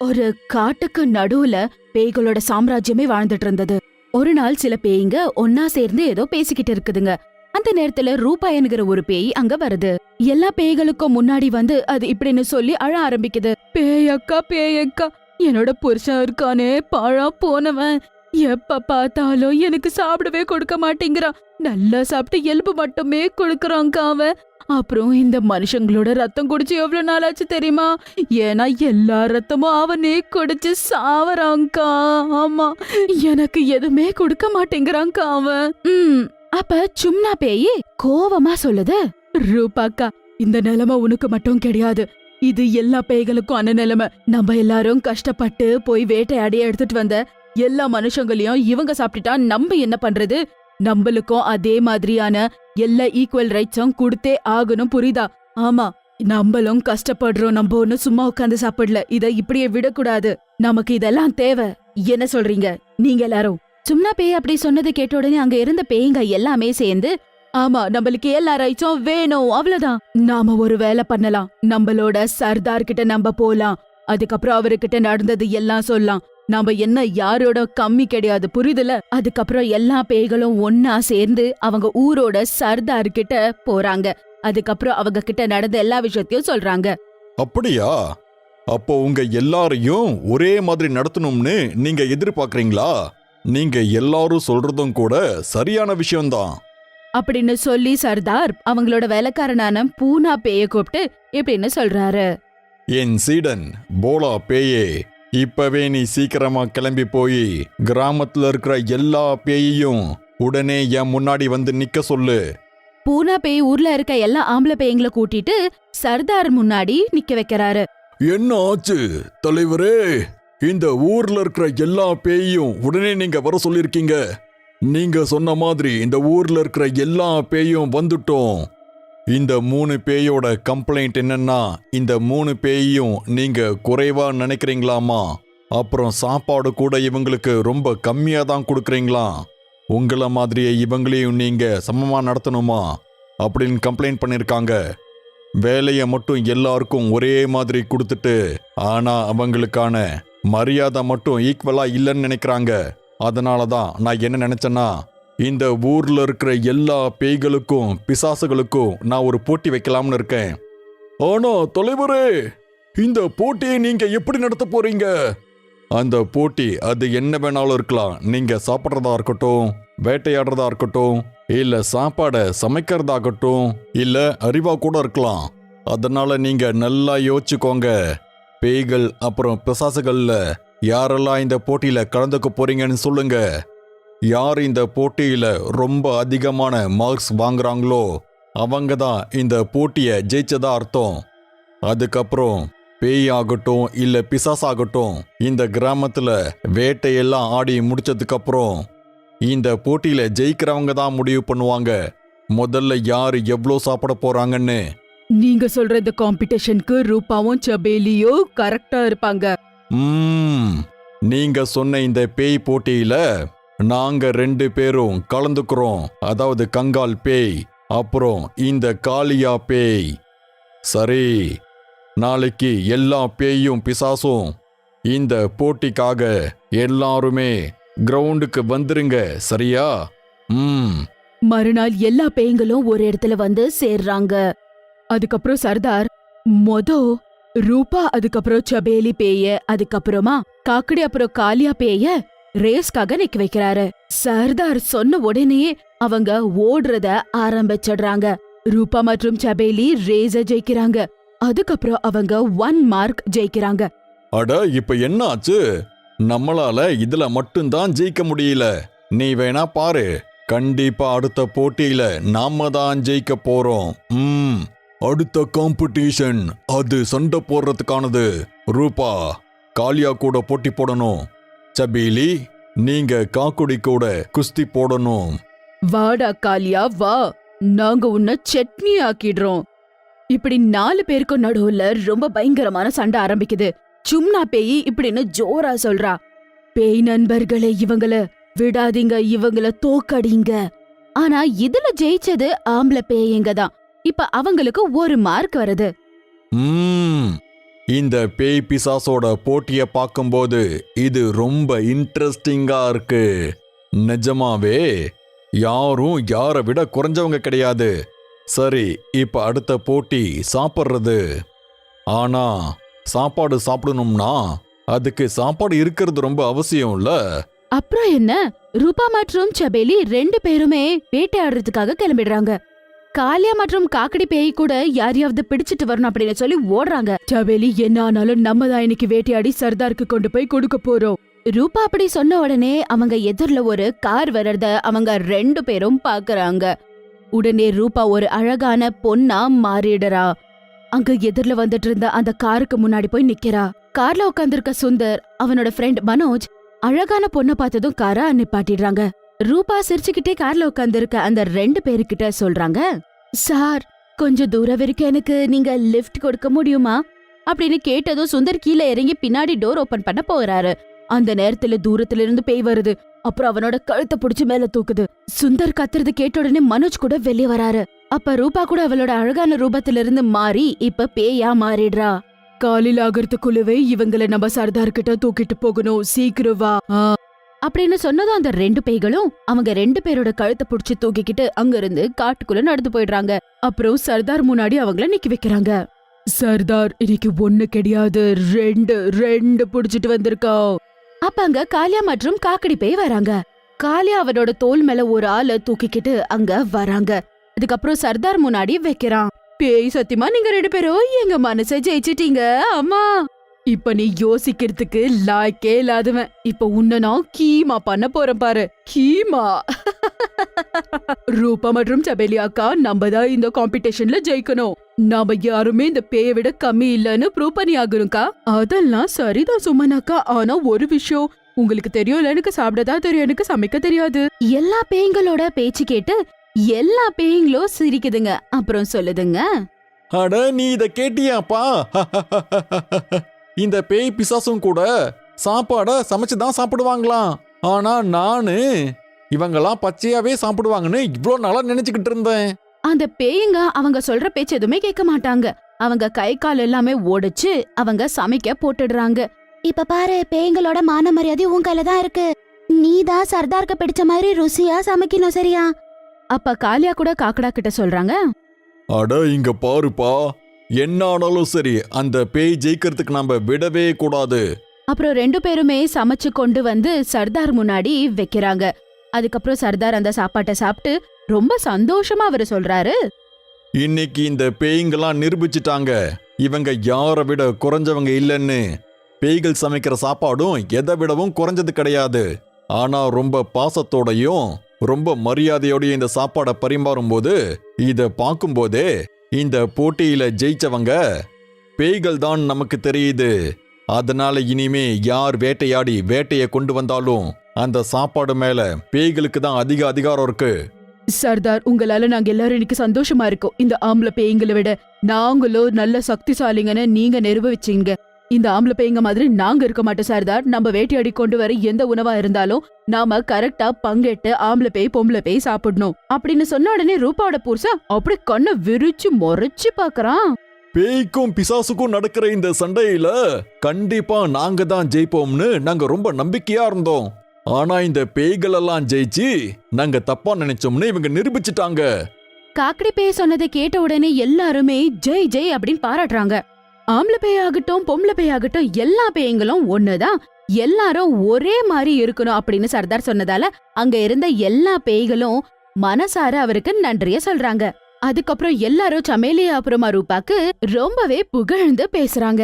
ஒரு காட்டுக்கு நடுவுல பேய்களோட சாம்ராஜ்யமே வாழ்ந்துட்டு இருந்தது. ஒரு நாள் சில பேய்ங்க ஒன்னா சேர்ந்து ஏதோ பேசிக்கிட்டு இருக்குதுங்க. அந்த நேரத்துல ரூபாயனுங்கிற ஒரு பேய் அங்க வருது. எல்லா பேய்களுக்கும் முன்னாடி வந்து அது இப்படின்னு சொல்லி அழ ஆரம்பிக்குது. பேயக்கா, என்னோட புருஷன் இருக்கானே, பாழா போனவன், எப்ப பார்த்தாலும் எனக்கு சாப்பிடவே கொடுக்க மாட்டேங்கிறான். நல்லா சாப்பிட்டு எலும்பு மட்டுமே கொடுக்கறான்க்கா அவன். அப்புறம் இந்த மனுஷங்களோட ரத்தம் குடிச்சு எவ்வளவு நாள் ஆச்சு தெரியுமா? ஏன்னா எல்லா ரத்தமும் அவனே குடிச்சு சாவறான்க்கா. ஆமா, எனக்கு எதுவுமே கொடுக்க மாட்டேங்கிறான்க்கா அவன். அப்ப சும்னா பேயி கோவமா சொல்லுது, ரூபாக்கா, இந்த நிலைமை உனக்கு மட்டும் கிடையாது, இது எல்லா பேய்களுக்கும் அந்த நிலைமை. நம்ம எல்லாரும் கஷ்டப்பட்டு போய் வேட்டையாடி எடுத்துட்டு வந்த எல்லா மனுஷங்களையும் இவங்க சாப்பிட்டுட்டா நம்ம என்ன பண்றது? நம்மளுக்கும் அதே மாதிரியான எல்லா ஈக்குவல் ரைட்ஸும் கொடுத்தே ஆகணும், புரியுதா? ஆமா, நம்மளும் கஷ்டப்படுறோம், நம்ம ஒண்ணு சும்மா உட்காந்து சாப்பிடல, இத இப்படியே விடக்கூடாது, நமக்கு இதெல்லாம் தேவை. என்ன சொல்றீங்க நீங்க எல்லாரும்? சும்னா பேய் அப்படி சொன்னது கேட்ட உடனே அங்க இருந்த பேய்ங்க எல்லாமே சேர்ந்து, ஆமா, நம்மளுக்கு எல்லா ரைட்ஸும் வேணும், அவ்வளவுதான். நாம ஒரு வேலை பண்ணலாம், நம்மளோட சர்தார் கிட்ட நம்ம போலாம், அதுக்கப்புறம் அவர்கிட்ட நடந்தது எல்லாம் சொல்லலாம். நாம என்ன யாரோட கம்மி கிடையாது, புரியுதுல? அதுக்கப்புறம் எல்லா பேய்களும் ஒன்னா சேர்ந்து அவங்க ஊரோட சர்தார் கிட்ட போறாங்க. அதுக்கப்புறம் அவங்க கிட்ட நடந்த எல்லா விஷயத்தையும் சொல்றாங்க. அப்படியா? அப்போ உங்க எல்லாரையும் ஒரே மாதிரி நடத்தணும்னு நீங்க எதிர்பார்க்கறீங்களா? நீங்க எல்லாரும் சொல்றதும் கூட சரியான விஷயம்தான் அப்படின்னு சொல்லி சர்தார் அவங்களோட வேலைக்காரனான பூனா பேய கூப்பிட்டு இப்படின்னு சொல்றாரு. என் சீடன் போலா பேயே, இப்பவே நீ சீக்கிரமா கிளம்பி போய் கிராமத்துல இருக்கிற எல்லா பேயையும் உடனே என் முன்னாடி வந்து நிக்க சொல்லு. பூனா பேய் ஊர்ல இருக்க எல்லா ஆம்பளை பேய்களை கூட்டிட்டு சர்தார் முன்னாடி நிக்க வைக்கிறாரு. என்ன ஆச்சு தலைவரே? இந்த ஊர்ல இருக்கிற எல்லா பேயையும் உடனே நீங்க வர சொல்லிருக்கீங்க. நீங்க சொன்ன மாதிரி இந்த ஊர்ல இருக்கிற எல்லா பேயும் வந்துட்டோம். இந்த 3 பேயோட கம்ப்ளைண்ட் என்னன்னா, இந்த 3 பேயையும் நீங்க குறைவா நினைக்கிறீங்களாமா. அப்புறம் சாப்பாடு கூட இவங்களுக்கு ரொம்ப கம்மியா தான் கொடுக்குறீங்களா. உங்கள மாதிரியே இவங்களையும் நீங்க சமமா நடத்தணுமா அப்படின்னு கம்ப்ளைண்ட் பண்ணிருக்காங்க. வேலையை மட்டும் எல்லாருக்கும் ஒரே மாதிரி கொடுத்துட்டு, ஆனா அவங்களுக்கான மரியாதை மட்டும் ஈக்குவலா இல்லைன்னு நினைக்கிறாங்க. அதனால தான் நான் என்ன நினைச்சேன்னா, இந்த ஊர்ல இருக்கிற எல்லா பேய்களுக்கும் பிசாசுகளுக்கும் நான் ஒரு போட்டி வைக்கலாம்னு இருக்கேன். ஆனா தலைவரே, இந்த போட்டியை நீங்க எப்படி நடத்த போறீங்க? அந்த போட்டி அது என்ன வேணாலும் இருக்கலாம். நீங்க சாப்பிட்றதா இருக்கட்டும், வேட்டையாடுறதா இருக்கட்டும், இல்ல சாப்பாடை சமைக்கிறதாகட்டும், இல்ல அறிவா கூட இருக்கலாம். அதனால நீங்க நல்லா யோசிச்சுக்கோங்க. பேய்கள் அப்புறம் பிசாசுகள்ல யாரெல்லாம் இந்த போட்டியில கலந்துக்க போறீங்கன்னு சொல்லுங்க. யார் இந்த போட்டியில ரொம்ப அதிகமான மார்க்ஸ் வாங்குறாங்களோ அவங்க தான் இந்த போட்டியை ஜெயிச்சதா அர்த்தம். அதுக்கப்புறம் பேய் ஆகட்டும் இல்ல பிசாசாகட்டும், இந்த கிராமத்துல வேட்டையெல்லாம் ஆடி முடிச்சதுக்கு அப்புறம் இந்த போட்டியில ஜெயிக்கிறவங்க தான் முடிவு பண்ணுவாங்க முதல்ல யாரு எவ்வளோ சாப்பிட போறாங்கன்னு. நீங்க சொல்ற இந்த காம்படிஷனுக்கு ரூபாவும் சபேலியும் கரெக்டா இருப்பாங்க. நீங்க சொன்ன இந்த பேய் போட்டியில நாங்க 2 பேரும் கலந்துக்கிறோம். அதாவது கங்கால் பேய் அப்புறம் இந்த காளியா பேய். சரி, நாளைக்கு எல்லா பேயும் பிசாசும் இந்த போட்டிக்காக எல்லாருமே கிரவுண்டுக்கு வந்துருங்க, சரியா? மறுநாள் எல்லா பேய்களும் ஒரு இடத்துல வந்து சேர்றாங்க. அதுக்கப்புறம் சர்தார் ரூபா, அதுக்கப்புறம் சபேலி பேய, அதுக்கப்புறமா காக்கடி, அப்புறம் காளியா பேய ரேஸ்காக நிக்க வைக்கிறாரு. சர்தார் சொன்ன உடனேயே அவங்க ஓடுறத ஆரம்பிச்சிடுறாங்க. ரூபா மற்றும் சபேலி ரேஸ ஜெயிக்கிறாங்க. அதுக்கப்புறம் அவங்க 1 மார்க் ஜெயிக்கிறாங்க. அட, இப்ப என்ன ஆச்சு? நம்மளால இதுல மட்டும்தான் ஜெயிக்க முடியல. நீ வேணா பாரு, கண்டிப்பா அடுத்த போட்டியில நாம தான் ஜெயிக்க போறோம். அடுத்த காம்படிஷன் அது சண்டை போடுறதுக்கானது. ரூபா, காளியா கூட போட்டி போடணும். சபீலி, நீங்க காக்குடி கூட குஸ்தி போடணும். வாடா காளியா வா, நாங்க உன்னை சட்னி ஆக்கிடுறோம். இப்படி 4 பேருக்கும் நடுவுல ரொம்ப பயங்கரமான சண்டை ஆரம்பிக்குது. சும்னா பேய் இப்படின்னு ஜோரா சொல்றா, பேய் நண்பர்களே, இவங்கள விடாதீங்க, இவங்கள தோக்கடிங்க. ஆனா இதுல ஜெயிச்சது ஆம்பளை பேய்ங்க தான். இப்ப அவங்களுக்கு 1 மார்க் வருது. இந்த பேய் பிசாசோட போட்டியை பார்க்கும்போது இது ரொம்ப இன்ட்ரெஸ்டிங்கா இருக்கு. நிஜமாவே யாரும் யாரை விட குறைஞ்சவங்க கிடையாது. சரி, இப்ப அடுத்த போட்டி சாப்பிட்றது. ஆனா சாப்பாடு சாப்பிடணும்னா அதுக்கு சாப்பாடு இருக்கிறது ரொம்ப அவசியம் இல்ல? அப்புறம் என்ன, ரூபா மற்றும் சபேலி 2 பேருமே வேட்டையாடுறதுக்காக கிளம்பிடுறாங்க. காளியா மற்றும் காக்கடி பேய் கூட யாரையாவது பிடிச்சிட்டு வரணும் அப்படின்னு சொல்லி ஓடுறாங்க. சபேலி, என்ன ஆனாலும் நம்ம தான் இன்னைக்கு வேட்டையாடி சர்தாருக்கு கொண்டு போய் கொடுக்க போறோம். ரூபா அப்படி சொன்ன உடனே அவங்க எதிரில ஒரு கார் வர்றத அவங்க 2 பேரும் பாக்குறாங்க. உடனே ரூபா ஒரு அழகான பொண்ணா மாறிடுறா. அங்க எதிரில வந்துட்டு இருந்த அந்த காருக்கு முன்னாடி போய் நிக்கிறா. கார்ல உட்கார்ந்திருக்க சுந்தர், அவனோட ஃப்ரெண்ட் மனோஜ் அழகான பொண்ணை பார்த்ததும் காரை நிப்பாட்டிடுறாங்க. ரூபா சிரிச்சுக்கிட்டே கார்ல உட்கார்ந்திருக்க அந்த 2 பேருக்கிட்ட சொல்றாங்க, சார், கொஞ்சம் தூரம் வரைக்கும் எனக்கு நீங்க லிஃப்ட் கொடுக்க முடியுமா அப்படின்னு கேட்டதும் சுந்தர் கீழே இறங்கி பின்னாடி டோர் ஓபன் பண்ண போறாரு. அந்த நேரத்துல தூரத்துல இருந்து பேய் வருது. அப்புறம் அவனோட கழுத்தை புடிச்சு மேல தூக்குது. சுந்தர் கத்துறது கேட்ட உடனே மனோஜ் கூட வெளியே வராரு. அப்ப ரூபா கூட அவளோட அழகான ரூபத்திலிருந்து மாறி இப்ப பேயா மாறிடுறா. காலையில் ஆகிறதுக்குள்ளவே இவங்களை நம்ம சர்தார் கிட்ட தூக்கிட்டு போகணும், சீக்கிரம் வா அப்படின்னு சொன்னதும் அந்த 2 பேய்களும் அவங்க 2 பேரோட கழுத்தை புடிச்சு தூக்கிக்கிட்டு அங்க இருந்து காட்டுக்குள்ள நடந்து போயிடுறாங்க. அப்புறம் சர்தார் முன்னாடி அவங்கள நிக்க வைக்கிறாங்க. சர்தார், இன்னைக்கு 1 கிடையாது, 2 புடிச்சிட்டு வந்திருக்கோம். அப்ப அங்க காளியா மற்றும் காக்கடி பேய் வராங்க. காளியா அவனோட தோல் மேல ஒரு ஆளை தூக்கிக்கிட்டு அங்க வராங்க. அதுக்கப்புறம் சர்தார் முன்னாடி வைக்கிறான். பேய், சத்தியமா நீங்க 2 பேரும் எங்க மனசை ஜெயிச்சிட்டீங்க. அம்மா, இப்ப நீ யோசிக்கிறதுக்கு லாய்க்கே இல்லாதவன். இப்ப உன்னை நான் கீமா பண்ண போறேன் பாரு, கீமா. ரூபா மற்றும் சபேலி அக்கா, நம்ம தான் இந்த காம்படிஷன்ல ஜெயிக்கணும். நாம யாருமே இந்த பேயை விட கம்மி இல்லன்னு ப்ரூவ் பண்ணி ஆகணும்க்கா. அதெல்லாம் சரிதான் சுமன் அக்கா. ஆனா ஒரு விஷயம் உங்களுக்கு தெரியும், எனக்கு சாப்பிடதான் தெரியும், எனக்கு சமைக்க தெரியாது. எல்லா பேய்களோட பேச்சு கேட்டு எல்லா பேய்களும் சிரிக்குதுங்க. அப்புறம் சொல்லுதுங்க, அட, நீ இத கேட்டியாப்பா? இந்த பேய் பிசாசும் கூட சாப்பாட சமைச்சுதான் சாப்பிடுவாங்களாம். ஆனா நானு இவங்கெல்லாம் பச்சையாவே சாப்பிடுவாங்கன்னு இவ்ளோ நாளா நினைச்சுக்கிட்டு இருந்தேன். அந்த பேய்ங்க அவங்க சொல்ற பேச்சு எதுவுமே கேட்க மாட்டாங்க. அவங்க கை கால் எல்லாமே ஓடிச்சு அவங்க சமைக்க போட்டுடுறாங்க. இப்ப பாரு, பேய்களோட மான மரியாதை உன் கையில தான் இருக்கு. நீதான் சர்தாருக்கு பிடிச்ச மாதிரி ருசியா சமைக்கணும், சரியா? அப்ப காளியா கூட காக்கடா கிட்ட சொல்றாங்க, அட, இங்க பாருப்பா, என்ன ஆனாலும் சரி அந்த பேய் ஜெயிக்கிறதுக்கு நாம விடவே கூடாது. அப்புறம் 2 பேருமே சமைச்சு கொண்டு வந்து சர்தார் முன்னாடி வைக்கிறாங்க. அதுக்கப்புறம் சர்தார் அந்த சாப்பாட்டை சாப்பிட்டு ரொம்ப சந்தோஷமா அவரு சொல்றாரு, இன்னைக்கு இந்த பேய்ங்கெல்லாம் நிரூபிச்சிட்டாங்க இவங்க யாரை விட குறைஞ்சவங்க இல்லைன்னு. பேய்கள் சமைக்கிற சாப்பாடும் எதை விடவும் குறைஞ்சது கிடையாது. ஆனா ரொம்ப பாசத்தோடையும் ரொம்ப மரியாதையோடையும் இந்த சாப்பாடை பரிமாறும் போது இத பார்க்கும்போதே இந்த போட்டியில ஜெயிச்சவங்க பேய்கள் தான் நமக்கு தெரியுது. அதனால இனிமே யார் வேட்டையாடி வேட்டைய கொண்டு வந்தாலும் அந்த சாப்பாடு மேல பேய்களுக்கு தான் அதிக அதிகாரம் இருக்கு. சர்தார், உங்களால நாங்க எல்லாரும் இன்னைக்கு சந்தோஷமா இருக்கோம். இந்த ஆம்பளை பேய்களை விட நாங்களும் நல்ல சக்திசாலிங்கன்னு நீங்க நிரூபிச்சீங்க. இந்த ஆம்பளை பேய்ங்க மாதிரி நாங்க இருக்க மாட்டோம் சர்தார். நம்ம வேட்டையாடி கொண்டு வர எந்த உணவா இருந்தாலும் நாம கரெக்டா பங்கெட்டு ஆம்பளை பேய் பொம்பளை பேய் சாப்பிடணும் அப்படின்னு சொன்ன உடனே ரூபாவோட புருஷன் அப்படி கண்ணை விரிச்சு முறைச்சு பாக்குறான். பேய்க்கும் பிசாசுக்கும் நடக்கிற இந்த சண்டையில கண்டிப்பா நாங்க தான் ஜெயிப்போம்னு நாங்க ரொம்ப நம்பிக்கையா இருந்தோம். ஆனா இந்த பேய்கள் எல்லாம் ஜெயிச்சு நாங்க தப்பா நினைச்சோம்னு இவங்க நிரூபிச்சிட்டாங்க. காக்கடி பேய் சொன்னதை கேட்ட உடனே எல்லாருமே ஜெய் ஜெய் அப்படின்னு பாராட்டுறாங்க. ஆம்பளை பேயாகட்டும் பொம்பளை பேயாகட்டும் எல்லா பேய்களும் ஒண்ணுதான், எல்லாரும் ஒரே மாதிரி இருக்கணும் அப்படின்னு சர்தார் சொன்னதால அங்க இருந்த எல்லா பேய்களும் மனசார அவருக்கு நன்றிய சொல்றாங்க. அதுக்கப்புறம் எல்லாரும் சமேலியா அப்புறமா ரூபாக்கு ரொம்பவே புகழ்ந்து பேசுறாங்க.